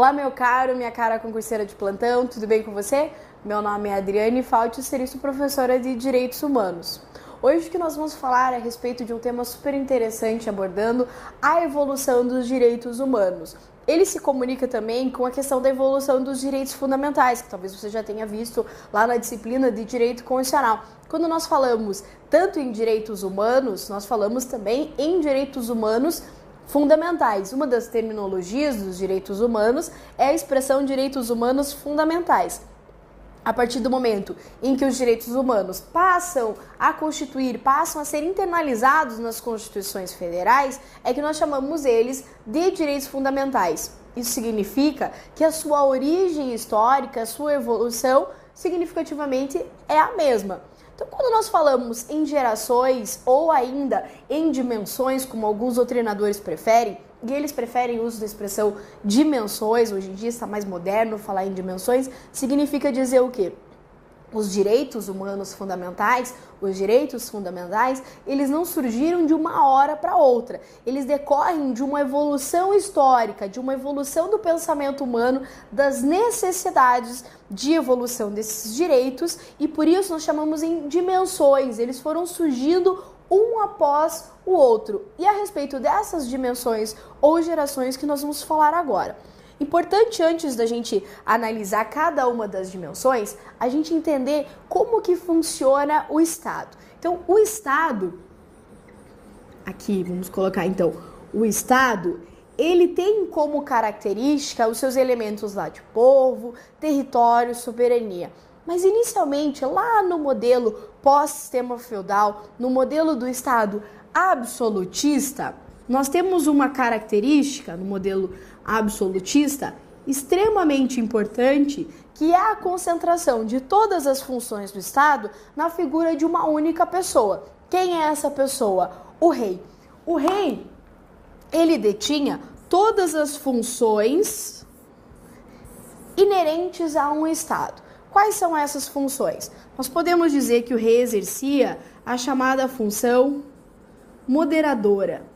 Olá, meu caro, minha cara concurseira de plantão, tudo bem com você? Meu nome é Adriane Falti, serei sua professora de Direitos Humanos. Hoje o que nós vamos falar é a respeito de um tema super interessante abordando a evolução dos direitos humanos. Ele se comunica também com a questão da evolução dos direitos fundamentais, que talvez você já tenha visto lá na disciplina de Direito Constitucional. Quando nós falamos tanto em direitos humanos, nós falamos também em direitos humanos fundamentais. Uma das terminologias dos direitos humanos é a expressão direitos humanos fundamentais. A partir do momento em que os direitos humanos passam a ser internalizados nas constituições federais, é que nós chamamos eles de direitos fundamentais. Isso significa que a sua origem histórica, a sua evolução, significativamente é a mesma. Então, quando nós falamos em gerações ou ainda em dimensões, como alguns doutrinadores preferem, e eles preferem o uso da expressão dimensões, hoje em dia está mais moderno falar em dimensões, significa dizer o quê? Os direitos humanos fundamentais, eles não surgiram de uma hora para outra. Eles decorrem de uma evolução histórica, de uma evolução do pensamento humano, das necessidades de evolução desses direitos, e por isso nós chamamos em dimensões. Eles foram surgindo um após o outro. E a respeito dessas dimensões ou gerações que nós vamos falar agora. Importante, antes da gente analisar cada uma das dimensões, a gente entender como que funciona o Estado. Então, o Estado, aqui vamos colocar então, o Estado, ele tem como característica os seus elementos lá de povo, território, soberania. Mas inicialmente, lá no modelo pós-sistema feudal, no modelo do Estado absolutista, nós temos uma característica no modelo absolutista extremamente importante, que é a concentração de todas as funções do Estado na figura de uma única pessoa. Quem é essa pessoa? O rei. O rei, ele detinha todas as funções inerentes a um Estado. Quais são essas funções? Nós podemos dizer que o rei exercia a chamada função moderadora.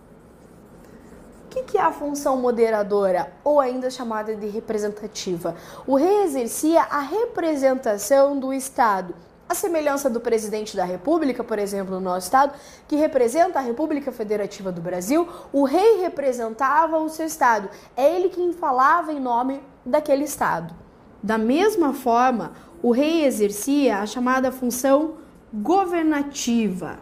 O que é a função moderadora, ou ainda chamada de representativa? O rei exercia a representação do Estado, a semelhança do presidente da República, por exemplo, no nosso Estado, que representa a República Federativa do Brasil. O rei representava o seu Estado, é ele quem falava em nome daquele Estado. Da mesma forma, o rei exercia a chamada função governativa.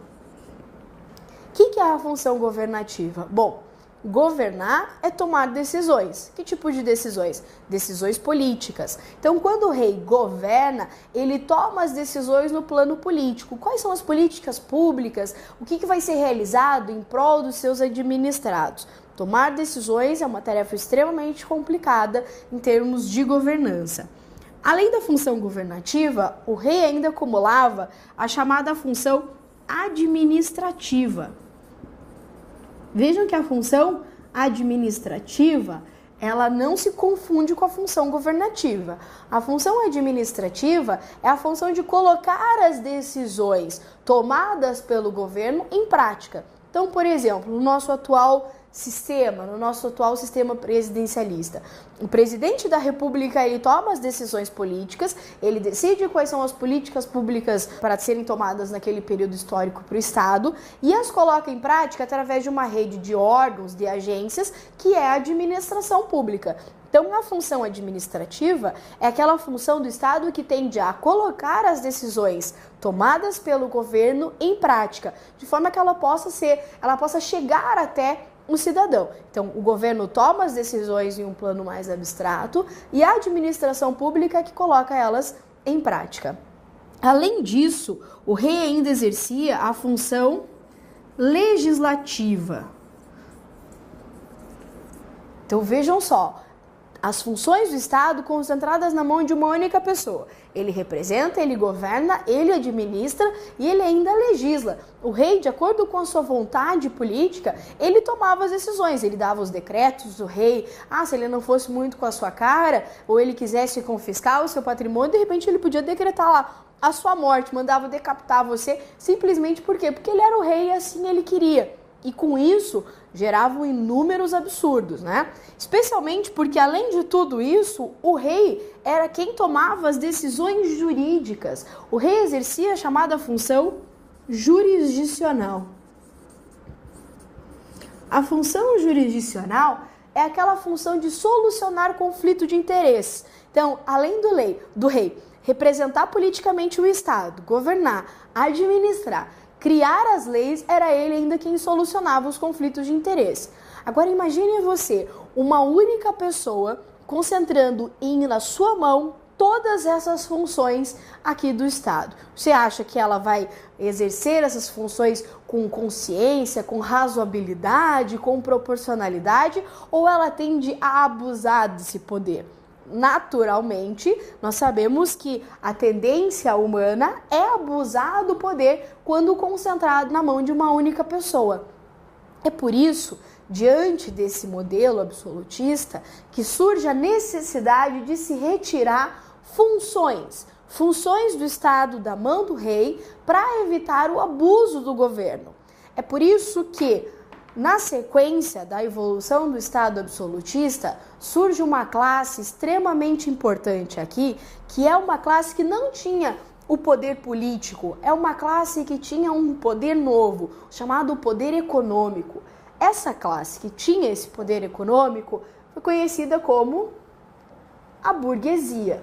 O que é a função governativa? Bom, governar é tomar decisões. Que tipo de decisões? Decisões políticas. Então, quando o rei governa, ele toma as decisões no plano político. Quais são as políticas públicas? O que vai ser realizado em prol dos seus administrados? Tomar decisões é uma tarefa extremamente complicada em termos de governança. Além da função governativa, o rei ainda acumulava a chamada função administrativa. Vejam que a função administrativa, ela não se confunde com a função governativa. A função administrativa é a função de colocar as decisões tomadas pelo governo em prática. Então, por exemplo, no nosso atual sistema presidencialista, o presidente da República, ele toma as decisões políticas, ele decide quais são as políticas públicas para serem tomadas naquele período histórico para o Estado e as coloca em prática através de uma rede de órgãos, de agências, que é a administração pública. Então, a função administrativa é aquela função do Estado que tende a colocar as decisões tomadas pelo governo em prática, de forma que ela possa chegar até o cidadão. Então, o governo toma as decisões em um plano mais abstrato e a administração pública que coloca elas em prática. Além disso, o rei ainda exercia a função legislativa. Então, vejam só, as funções do Estado concentradas na mão de uma única pessoa. Ele representa, ele governa, ele administra e ele ainda legisla. O rei, de acordo com a sua vontade política, ele tomava as decisões, ele dava os decretos do rei. Se ele não fosse muito com a sua cara, ou ele quisesse confiscar o seu patrimônio, de repente ele podia decretar lá a sua morte, mandava decapitar você, simplesmente por quê? Porque ele era o rei e assim ele queria. e com isso geravam inúmeros absurdos, né? Especialmente porque, além de tudo isso, o rei era quem tomava as decisões jurídicas. O rei exercia a chamada função jurisdicional. A função jurisdicional é aquela função de solucionar conflito de interesses. Então, além do rei representar politicamente o Estado, governar, administrar, criar as leis, era ele ainda quem solucionava os conflitos de interesse. Agora imagine você, uma única pessoa concentrando na sua mão todas essas funções aqui do Estado. Você acha que ela vai exercer essas funções com consciência, com razoabilidade, com proporcionalidade, ou ela tende a abusar desse poder? Naturalmente, nós sabemos que a tendência humana é abusar do poder quando concentrado na mão de uma única pessoa. É por isso, diante desse modelo absolutista, que surge a necessidade de se retirar funções do Estado da mão do rei para evitar o abuso do governo. É por isso que, na sequência da evolução do Estado absolutista, surge uma classe extremamente importante aqui, que é uma classe que não tinha o poder político, é uma classe que tinha um poder novo, chamado poder econômico. Essa classe que tinha esse poder econômico foi conhecida como a burguesia.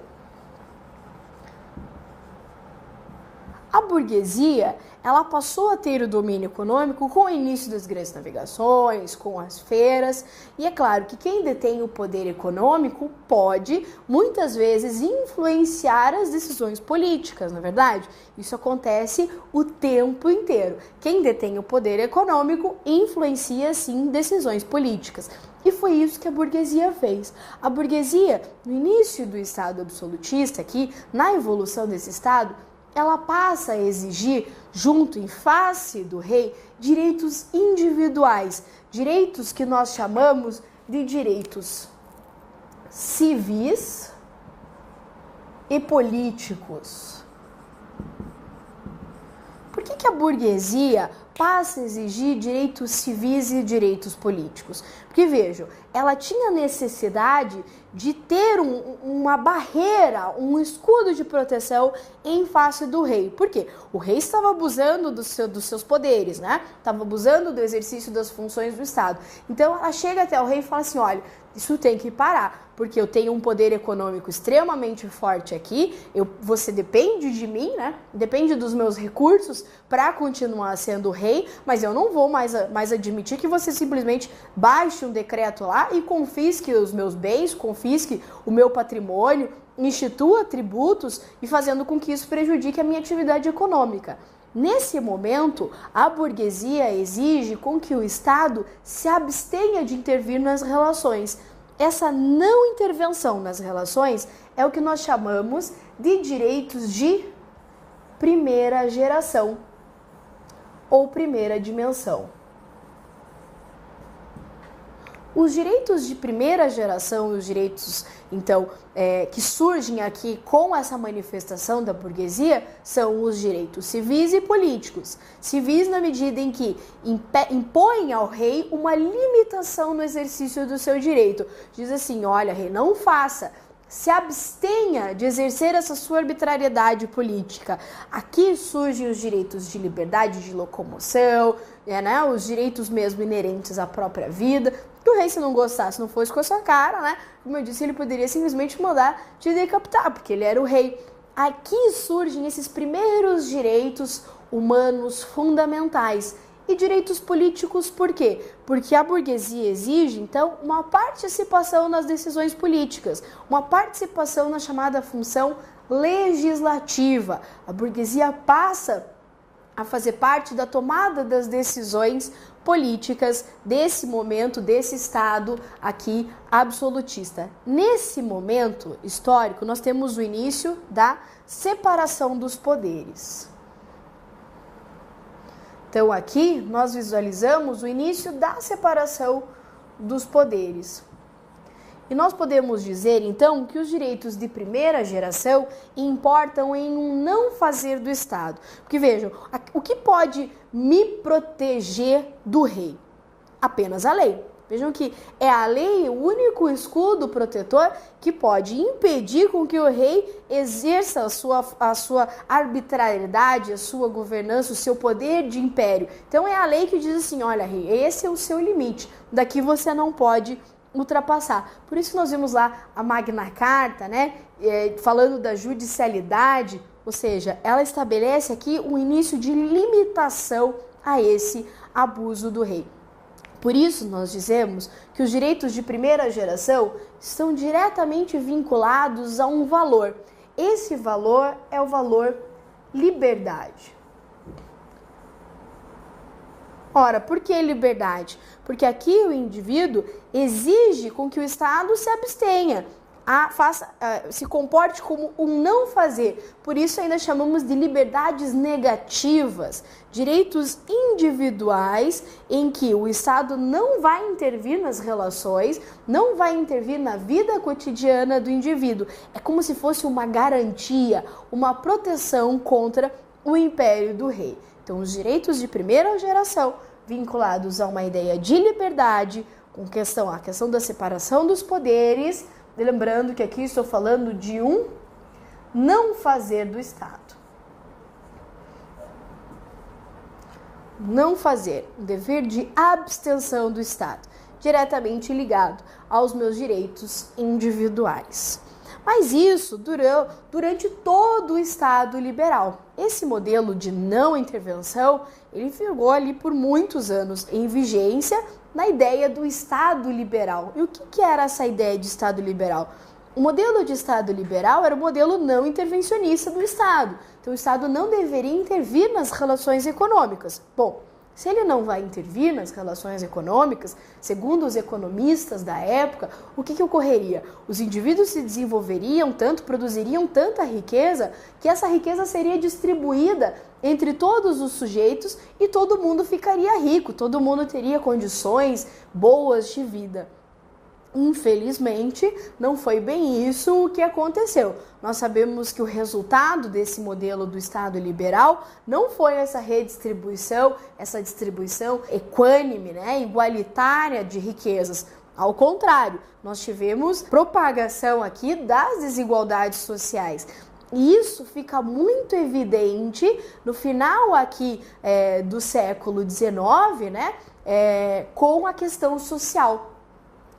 A burguesia, ela passou a ter o domínio econômico com o início das grandes navegações, com as feiras, e é claro que quem detém o poder econômico pode, muitas vezes, influenciar as decisões políticas, na verdade? Isso acontece o tempo inteiro. Quem detém o poder econômico influencia, sim, decisões políticas. E foi isso que a burguesia fez. A burguesia, no início do Estado absolutista, aqui, na evolução desse Estado, ela passa a exigir, junto em face do rei, direitos individuais, direitos que nós chamamos de direitos civis e políticos. Por que a burguesia passa a exigir direitos civis e direitos políticos? Porque, vejam, ela tinha necessidade de ter uma barreira, um escudo de proteção em face do rei. Por quê? O rei estava abusando dos seus poderes, né? Estava abusando do exercício das funções do Estado. Então, ela chega até o rei e fala assim, olha, isso tem que parar, porque eu tenho um poder econômico extremamente forte aqui, você depende de mim, né? Depende dos meus recursos para continuar sendo rei, mas eu não vou mais admitir que você simplesmente baixe um decreto lá e confisque os meus bens, confisque o meu patrimônio, institua tributos e fazendo com que isso prejudique a minha atividade econômica. Nesse momento, a burguesia exige com que o Estado se abstenha de intervir nas relações. Essa não intervenção nas relações é o que nós chamamos de direitos de primeira geração ou primeira dimensão. Os direitos de primeira geração e os direitos, então, que surgem aqui com essa manifestação da burguesia são os direitos civis e políticos. Civis na medida em que impõem ao rei uma limitação no exercício do seu direito. Diz assim, olha, rei, não faça, se abstenha de exercer essa sua arbitrariedade política. Aqui surgem os direitos de liberdade de locomoção, né, os direitos mesmo inerentes à própria vida. Que o rei, se não gostasse, não fosse com a sua cara, né? Como eu disse, ele poderia simplesmente mandar te decapitar, porque ele era o rei. Aqui surgem esses primeiros direitos humanos fundamentais. E direitos políticos por quê? Porque a burguesia exige, então, uma participação nas decisões políticas, uma participação na chamada função legislativa. A burguesia passa a fazer parte da tomada das decisões políticas desse momento, desse Estado aqui absolutista. Nesse momento histórico, nós temos o início da separação dos poderes. Então, aqui nós visualizamos o início da separação dos poderes. E nós podemos dizer, então, que os direitos de primeira geração importam em um não fazer do Estado. Porque, vejam, o que pode me proteger do rei? Apenas a lei. Vejam que é a lei o único escudo protetor que pode impedir com que o rei exerça a sua arbitrariedade, a sua governança, o seu poder de império. Então é a lei que diz assim, olha, rei, esse é o seu limite, daqui você não pode ultrapassar. Por isso nós vimos lá a Magna Carta, né, falando da judicialidade, ou seja, ela estabelece aqui um início de limitação a esse abuso do rei. Por isso, nós dizemos que os direitos de primeira geração estão diretamente vinculados a um valor. Esse valor é o valor liberdade. Ora, por que liberdade? Porque aqui o indivíduo exige com que o Estado se abstenha, se comporte como um não fazer. Por isso ainda chamamos de liberdades negativas, direitos individuais em que o Estado não vai intervir nas relações, não vai intervir na vida cotidiana do indivíduo. É como se fosse uma garantia, uma proteção contra o império do rei. Então, os direitos de primeira geração vinculados a uma ideia de liberdade, com a questão da separação dos poderes. Lembrando que aqui estou falando de um não fazer do Estado. Não fazer, um dever de abstenção do Estado, diretamente ligado aos meus direitos individuais. Mas isso durante todo o Estado liberal. Esse modelo de não intervenção, ele ficou ali por muitos anos em vigência, na ideia do Estado liberal. E o que era essa ideia de Estado liberal? O modelo de Estado liberal era o modelo não intervencionista do Estado. Então, o Estado não deveria intervir nas relações econômicas. Bom, se ele não vai intervir nas relações econômicas, segundo os economistas da época, o que ocorreria? Os indivíduos se desenvolveriam tanto, produziriam tanta riqueza, que essa riqueza seria distribuída entre todos os sujeitos e todo mundo ficaria rico, todo mundo teria condições boas de vida. Infelizmente, não foi bem isso o que aconteceu. Nós sabemos que o resultado desse modelo do Estado liberal não foi essa redistribuição, essa distribuição equânime, né, igualitária de riquezas. Ao contrário, nós tivemos propagação aqui das desigualdades sociais. E isso fica muito evidente no final aqui do século XIX, né, com a questão social.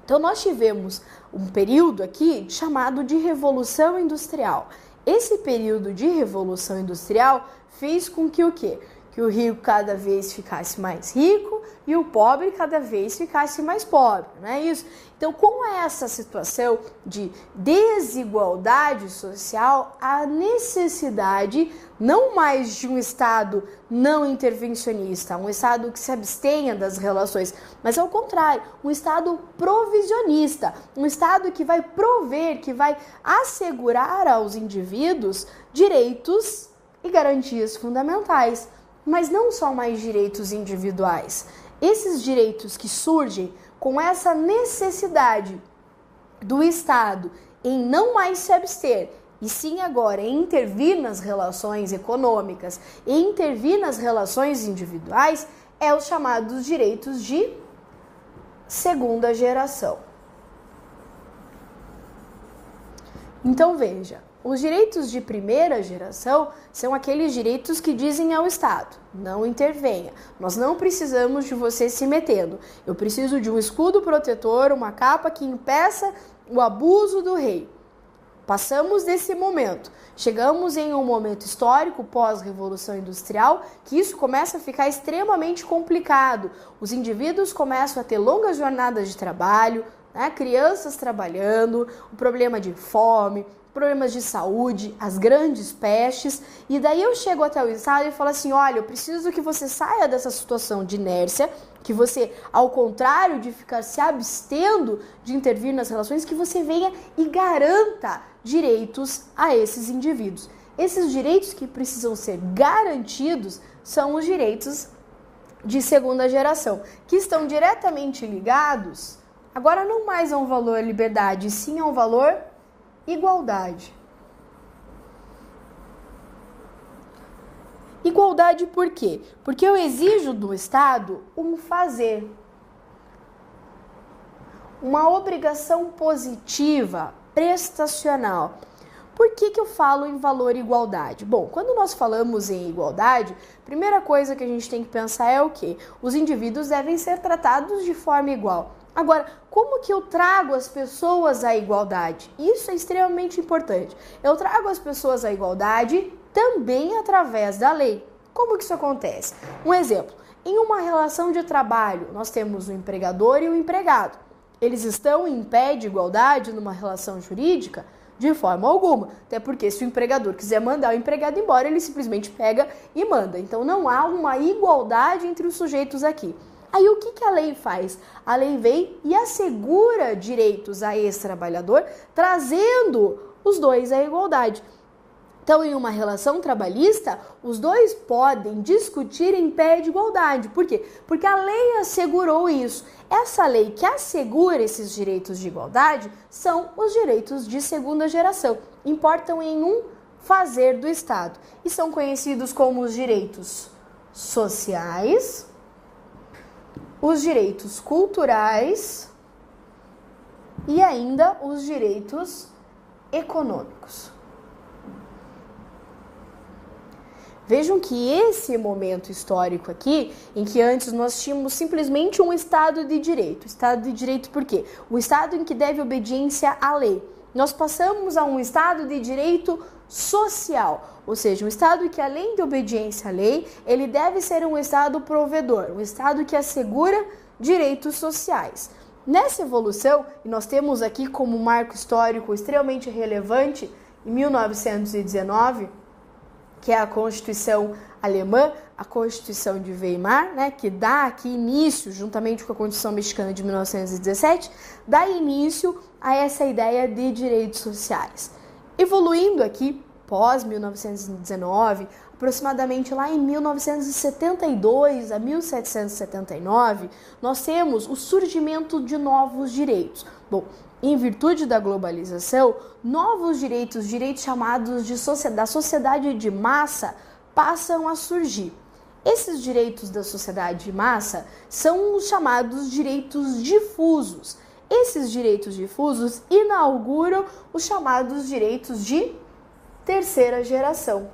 Então, nós tivemos um período aqui chamado de Revolução Industrial. Esse período de Revolução Industrial fez com que o quê? Que o rico cada vez ficasse mais rico e o pobre cada vez ficasse mais pobre, não é isso? Então, com essa situação de desigualdade social, a necessidade não mais de um Estado não intervencionista, um Estado que se abstenha das relações, mas ao contrário, um Estado provisionista, um Estado que vai prover, que vai assegurar aos indivíduos direitos e garantias fundamentais. Mas não só mais direitos individuais. Esses direitos que surgem com essa necessidade do Estado em não mais se abster, e sim agora em intervir nas relações econômicas, e intervir nas relações individuais, é os chamados direitos de segunda geração. Então veja, os direitos de primeira geração são aqueles direitos que dizem ao Estado, não intervenha, nós não precisamos de você se metendo, eu preciso de um escudo protetor, uma capa que impeça o abuso do rei. Passamos desse momento, chegamos em um momento histórico pós-revolução industrial que isso começa a ficar extremamente complicado, os indivíduos começam a ter longas jornadas de trabalho, né? Crianças trabalhando, o problema de fome, problemas de saúde, as grandes pestes, e daí eu chego até o Estado e falo assim, olha, eu preciso que você saia dessa situação de inércia, que você, ao contrário de ficar se abstendo de intervir nas relações, que você venha e garanta direitos a esses indivíduos. Esses direitos que precisam ser garantidos são os direitos de segunda geração, que estão diretamente ligados, agora não mais a um valor liberdade, sim a um valor igualdade. Igualdade por quê? Porque eu exijo do Estado um fazer, uma obrigação positiva, prestacional. Por que eu falo em valor igualdade? Bom, quando nós falamos em igualdade, a primeira coisa que a gente tem que pensar é o quê? Os indivíduos devem ser tratados de forma igual. Agora, como que eu trago as pessoas à igualdade? Isso é extremamente importante. Eu trago as pessoas à igualdade também através da lei. Como que isso acontece? Um exemplo, em uma relação de trabalho, nós temos o empregador e o empregado. Eles estão em pé de igualdade numa relação jurídica? De forma alguma, até porque se o empregador quiser mandar o empregado embora, ele simplesmente pega e manda. Então não há uma igualdade entre os sujeitos aqui. Aí o que a lei faz? A lei vem e assegura direitos a esse trabalhador, trazendo os dois à igualdade. Então, em uma relação trabalhista, os dois podem discutir em pé de igualdade. Por quê? Porque a lei assegurou isso. Essa lei que assegura esses direitos de igualdade são os direitos de segunda geração. Importam em um fazer do Estado. E são conhecidos como os direitos sociais, os direitos culturais e ainda os direitos econômicos. Vejam que esse momento histórico aqui, em que antes nós tínhamos simplesmente um Estado de Direito. Estado de Direito por quê? O Estado em que deve obediência à lei. Nós passamos a um Estado de Direito social, ou seja, um Estado que além de obediência à lei, ele deve ser um Estado provedor, um Estado que assegura direitos sociais. Nessa evolução, e nós temos aqui como marco histórico extremamente relevante, em 1919, que é a Constituição Alemã, a Constituição de Weimar, né, que dá aqui início, juntamente com a Constituição Mexicana de 1917, dá início a essa ideia de direitos sociais. Evoluindo aqui, pós-1919, aproximadamente lá em 1972 a 1779, nós temos o surgimento de novos direitos. Bom, em virtude da globalização, novos direitos chamados da sociedade de massa, passam a surgir. Esses direitos da sociedade de massa são os chamados direitos difusos. Esses direitos difusos inauguram os chamados direitos de terceira geração.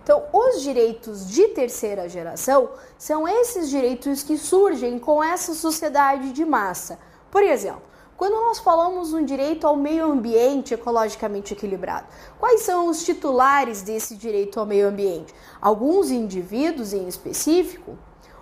Então, os direitos de terceira geração são esses direitos que surgem com essa sociedade de massa. Por exemplo, quando nós falamos um direito ao meio ambiente ecologicamente equilibrado, quais são os titulares desse direito ao meio ambiente? Alguns indivíduos em específico?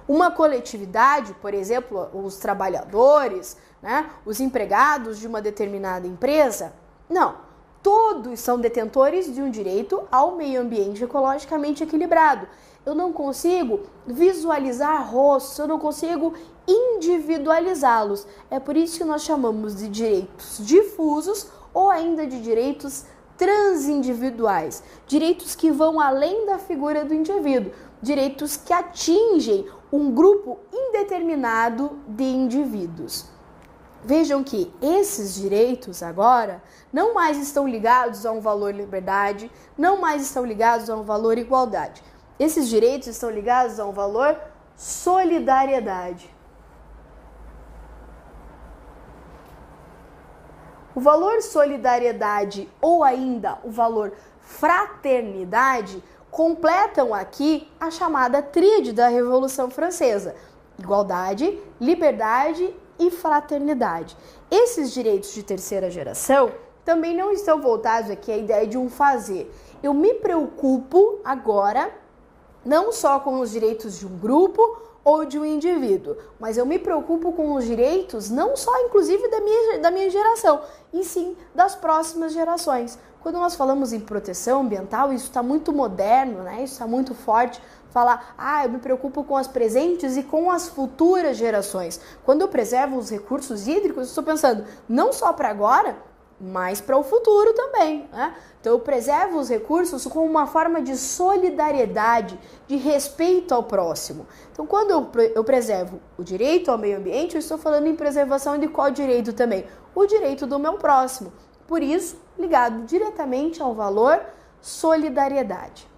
Uma coletividade, por exemplo, os trabalhadores, né, os empregados de uma determinada empresa? Não. Todos são detentores de um direito ao meio ambiente ecologicamente equilibrado. Eu não consigo visualizar rostos, eu não consigo individualizá-los. É por isso que nós chamamos de direitos difusos ou ainda de direitos transindividuais. Direitos que vão além da figura do indivíduo. Direitos que atingem um grupo indeterminado de indivíduos. Vejam que esses direitos agora não mais estão ligados a um valor liberdade, não mais estão ligados a um valor igualdade. Esses direitos estão ligados a um valor solidariedade. O valor solidariedade ou ainda o valor fraternidade completam aqui a chamada tríade da Revolução Francesa: igualdade, liberdade e fraternidade. Esses direitos de terceira geração também não estão voltados aqui à ideia de um fazer. Eu me preocupo agora não só com os direitos de um grupo ou de um indivíduo, mas eu me preocupo com os direitos não só inclusive da minha geração, e sim das próximas gerações. Quando nós falamos em proteção ambiental, isso está muito moderno, né? Isso está muito forte. Falar, eu me preocupo com as presentes e com as futuras gerações. Quando eu preservo os recursos hídricos, eu estou pensando não só para agora, mas para o futuro também, né? Então eu preservo os recursos como uma forma de solidariedade, de respeito ao próximo. Então quando eu preservo o direito ao meio ambiente, eu estou falando em preservação de qual direito também? O direito do meu próximo. por isso ligado diretamente ao valor solidariedade.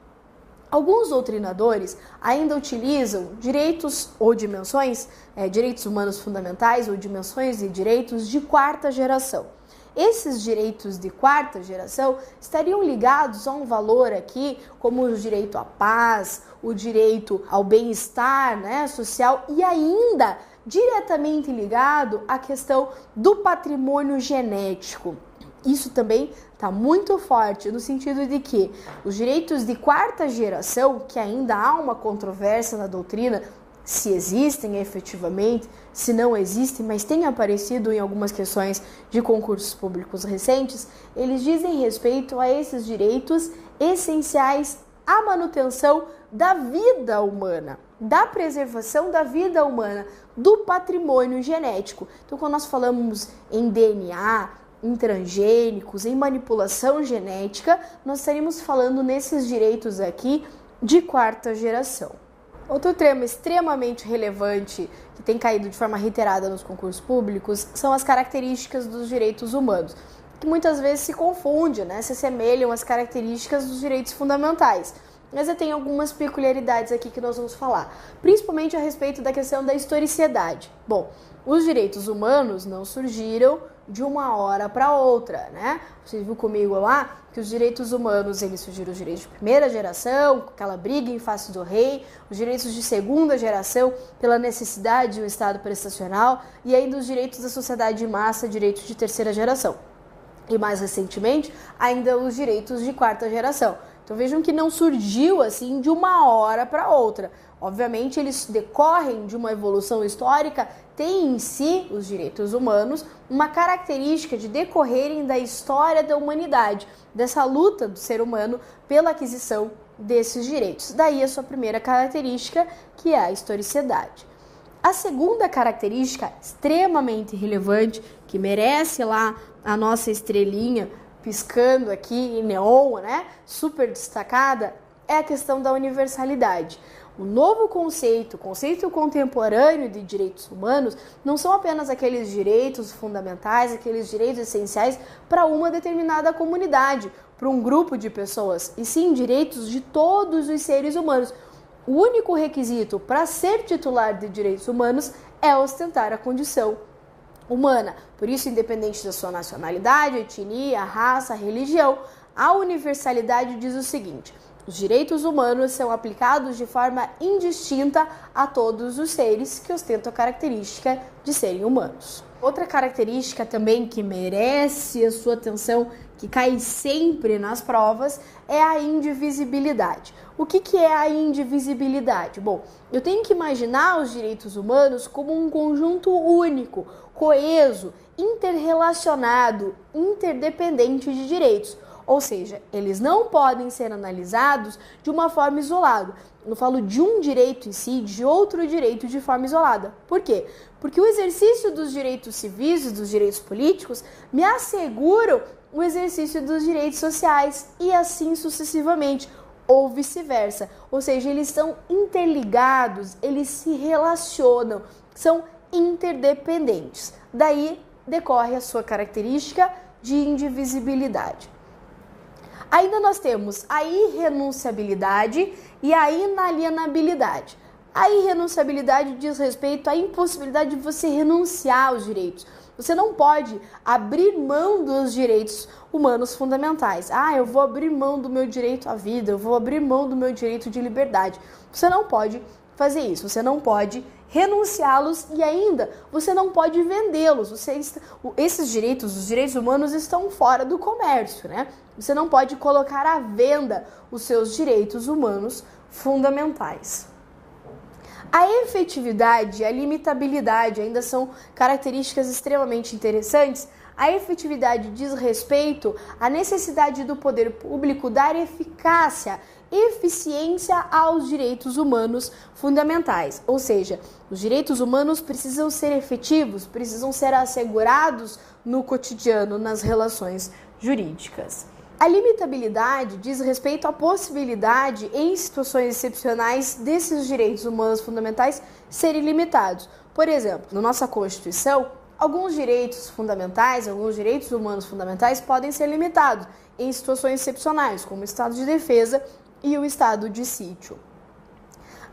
Alguns doutrinadores ainda utilizam direitos ou dimensões, direitos humanos fundamentais ou dimensões de direitos de quarta geração. Esses direitos de quarta geração estariam ligados a um valor aqui, como o direito à paz, o direito ao bem-estar, social e ainda diretamente ligado à questão do patrimônio genético. Isso também está muito forte no sentido de que os direitos de quarta geração, que ainda há uma controvérsia na doutrina, se existem efetivamente, se não existem, mas tem aparecido em algumas questões de concursos públicos recentes, eles dizem respeito a esses direitos essenciais à manutenção da vida humana, da preservação da vida humana, do patrimônio genético. Então, quando nós falamos em DNA, em transgênicos, em manipulação genética, nós estaríamos falando nesses direitos aqui de quarta geração. Outro tema extremamente relevante que tem caído de forma reiterada nos concursos públicos são as características dos direitos humanos, que muitas vezes se confunde, se assemelham às características dos direitos fundamentais. Mas tem algumas peculiaridades aqui que nós vamos falar, principalmente a respeito da questão da historicidade. Bom, os direitos humanos não surgiram de uma hora para outra, Você viu comigo lá que os direitos humanos, eles surgiram os direitos de primeira geração, com aquela briga em face do rei, os direitos de segunda geração, pela necessidade de um Estado prestacional, e ainda os direitos da sociedade de massa, direitos de terceira geração. E mais recentemente, ainda os direitos de quarta geração. Então vejam que não surgiu assim de uma hora para outra. Obviamente eles decorrem de uma evolução histórica, têm em si, os direitos humanos, uma característica de decorrerem da história da humanidade, dessa luta do ser humano pela aquisição desses direitos. Daí a sua primeira característica, que é a historicidade. A segunda característica extremamente relevante, que merece lá a nossa estrelinha piscando aqui em neon, super destacada, é a questão da universalidade. O novo conceito, o conceito contemporâneo de direitos humanos, não são apenas aqueles direitos fundamentais, aqueles direitos essenciais para uma determinada comunidade, para um grupo de pessoas, e sim direitos de todos os seres humanos. O único requisito para ser titular de direitos humanos é ostentar a condição humana. Por isso, independente da sua nacionalidade, etnia, raça, religião, a universalidade diz o seguinte: os direitos humanos são aplicados de forma indistinta a todos os seres que ostentam a característica de serem humanos. Outra característica também que merece a sua atenção, que cai sempre nas provas, é a indivisibilidade. O que é a indivisibilidade? Bom, eu tenho que imaginar os direitos humanos como um conjunto único, coeso, interrelacionado, interdependente de direitos. Ou seja, eles não podem ser analisados de uma forma isolada. Eu falo de um direito em si, de outro direito de forma isolada. Por quê? Porque o exercício dos direitos civis e dos direitos políticos me asseguram o exercício dos direitos sociais e assim sucessivamente, ou vice-versa. Ou seja, eles são interligados, eles se relacionam, são interdependentes. Daí decorre a sua característica de indivisibilidade. Ainda nós temos a irrenunciabilidade e a inalienabilidade. A irrenunciabilidade diz respeito à impossibilidade de você renunciar aos direitos. Você não pode abrir mão dos direitos humanos fundamentais. Eu vou abrir mão do meu direito à vida, eu vou abrir mão do meu direito de liberdade. Você não pode fazer isso, você não pode renunciá-los e ainda você não pode vendê-los. Esses direitos, os direitos humanos estão fora do comércio, Você não pode colocar à venda os seus direitos humanos fundamentais. A efetividade e a limitabilidade ainda são características extremamente interessantes. A efetividade diz respeito à necessidade do poder público dar eficácia, eficiência aos direitos humanos fundamentais. Ou seja, os direitos humanos precisam ser efetivos, precisam ser assegurados no cotidiano, nas relações jurídicas. A limitabilidade diz respeito à possibilidade, em situações excepcionais, desses direitos humanos fundamentais serem limitados. Por exemplo, na nossa Constituição, Alguns direitos fundamentais, alguns direitos humanos fundamentais podem ser limitados em situações excepcionais, como o estado de defesa e o estado de sítio.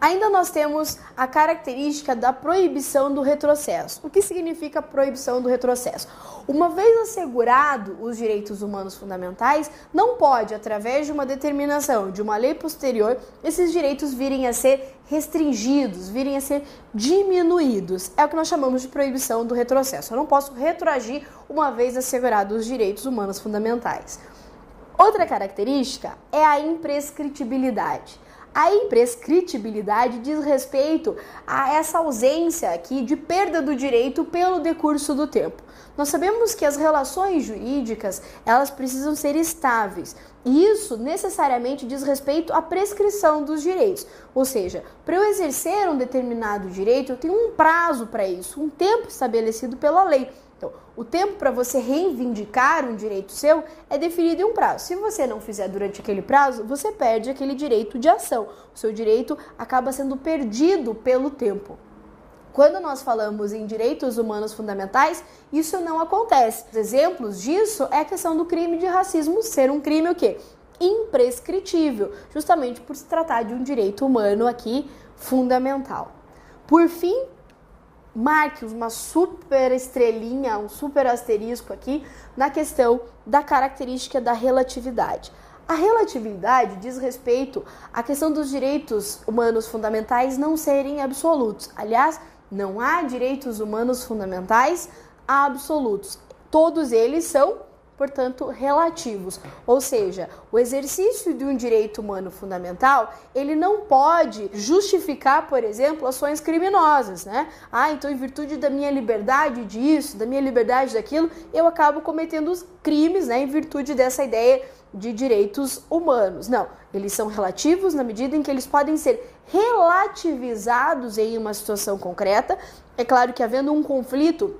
Ainda nós temos a característica da proibição do retrocesso. O que significa proibição do retrocesso? Uma vez assegurado os direitos humanos fundamentais, não pode, através de uma determinação de uma lei posterior, esses direitos virem a ser restringidos, virem a ser diminuídos. É o que nós chamamos de proibição do retrocesso. Eu não posso retroagir uma vez assegurados os direitos humanos fundamentais. Outra característica é a imprescritibilidade. A imprescritibilidade diz respeito a essa ausência aqui de perda do direito pelo decurso do tempo. Nós sabemos que as relações jurídicas, elas precisam ser estáveis. E isso necessariamente diz respeito à prescrição dos direitos. Ou seja, para eu exercer um determinado direito, eu tenho um prazo para isso, um tempo estabelecido pela lei. Então, o tempo para você reivindicar um direito seu é definido em um prazo. Se você não fizer durante aquele prazo, você perde aquele direito de ação. O seu direito acaba sendo perdido pelo tempo. Quando nós falamos em direitos humanos fundamentais, isso não acontece. Os exemplos disso é a questão do crime de racismo ser um crime o quê? Imprescritível, justamente por se tratar de um direito humano aqui fundamental. Por fim, marque uma super estrelinha, um super asterisco aqui na questão da característica da relatividade. A relatividade diz respeito à questão dos direitos humanos fundamentais não serem absolutos. Aliás, não há direitos humanos fundamentais absolutos. Todos eles são, portanto, relativos. Ou seja, o exercício de um direito humano fundamental, ele não pode justificar, por exemplo, ações criminosas, né? Então em virtude da minha liberdade disso, da minha liberdade daquilo, eu acabo cometendo os crimes, né, em virtude dessa ideia de direitos humanos. Não, eles são relativos na medida em que eles podem ser relativizados em uma situação concreta. É claro que havendo um conflito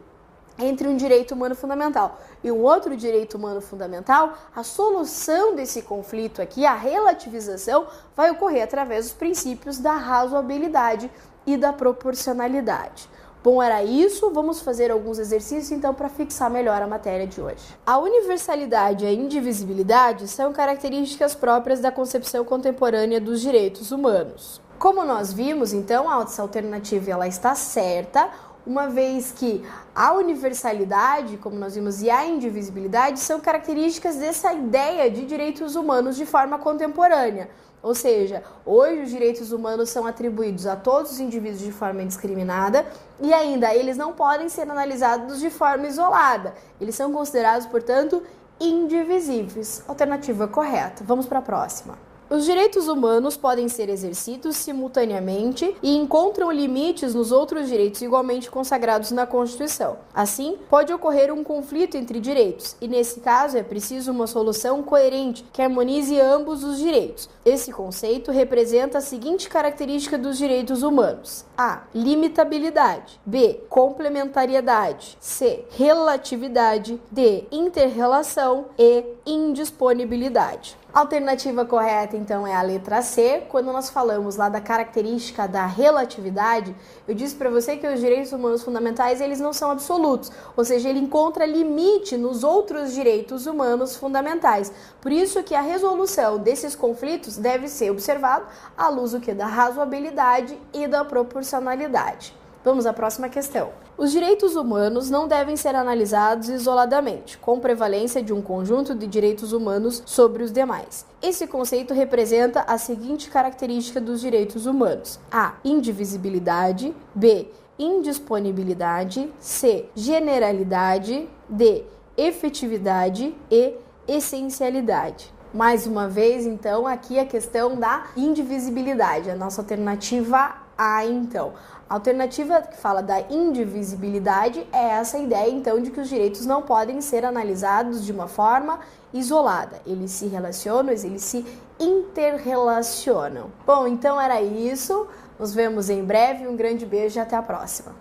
entre um direito humano fundamental e um outro direito humano fundamental, a solução desse conflito aqui, a relativização, vai ocorrer através dos princípios da razoabilidade e da proporcionalidade. Bom, era isso. Vamos fazer alguns exercícios, então, para fixar melhor a matéria de hoje. A universalidade e a indivisibilidade são características próprias da concepção contemporânea dos direitos humanos. Como nós vimos, então, a alternativa ela está certa, uma vez que a universalidade, como nós vimos, e a indivisibilidade são características dessa ideia de direitos humanos de forma contemporânea. Ou seja, hoje os direitos humanos são atribuídos a todos os indivíduos de forma indiscriminada e ainda eles não podem ser analisados de forma isolada. Eles são considerados, portanto, indivisíveis. Alternativa correta. Vamos para a próxima. Os direitos humanos podem ser exercidos simultaneamente e encontram limites nos outros direitos igualmente consagrados na Constituição. Assim, pode ocorrer um conflito entre direitos, e nesse caso é preciso uma solução coerente que harmonize ambos os direitos. Esse conceito representa a seguinte característica dos direitos humanos: A. Limitabilidade. B. Complementariedade. C. Relatividade. D. Interrelação. E. Indisponibilidade. A alternativa correta, então, é a letra C. Quando nós falamos lá da característica da relatividade, eu disse para você que os direitos humanos fundamentais, eles não são absolutos, ou seja, ele encontra limite nos outros direitos humanos fundamentais. Por isso que a resolução desses conflitos deve ser observado à luz do que? Da razoabilidade e da proporcionalidade. Vamos à próxima questão. Os direitos humanos não devem ser analisados isoladamente, com prevalência de um conjunto de direitos humanos sobre os demais. Esse conceito representa a seguinte característica dos direitos humanos: A. Indivisibilidade. B. Indisponibilidade. C. Generalidade. D. Efetividade. E. Essencialidade. Mais uma vez, então, aqui a questão da indivisibilidade, a nossa alternativa A, então. A alternativa que fala da indivisibilidade é essa ideia, então, de que os direitos não podem ser analisados de uma forma isolada. Eles se relacionam, eles se interrelacionam. Bom, então era isso. Nos vemos em breve. Um grande beijo e até a próxima.